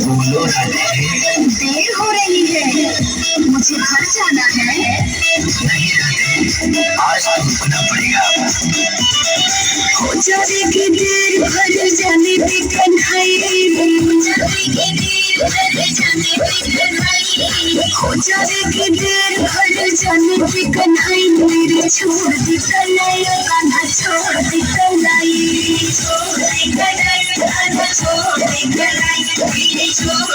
बोलो राधे। देर हो रही है, मुझे घर जाना है। नहीं राधे, आज तो रुकना पड़ेगा। हो जाएगी देर घर जाने पे कन्हैया, हो जाएगी देर घर जाने पे कन्हैया, हो जाएगी देर घर जाने पे कन्हैया। मेरे छोड़ दी कन्हैया, कान्हा छोड़ दी कन्हैया, छोड़ दी कन्हैया, कान्हा छोड़ दी कन्हैया, मेरे छोड़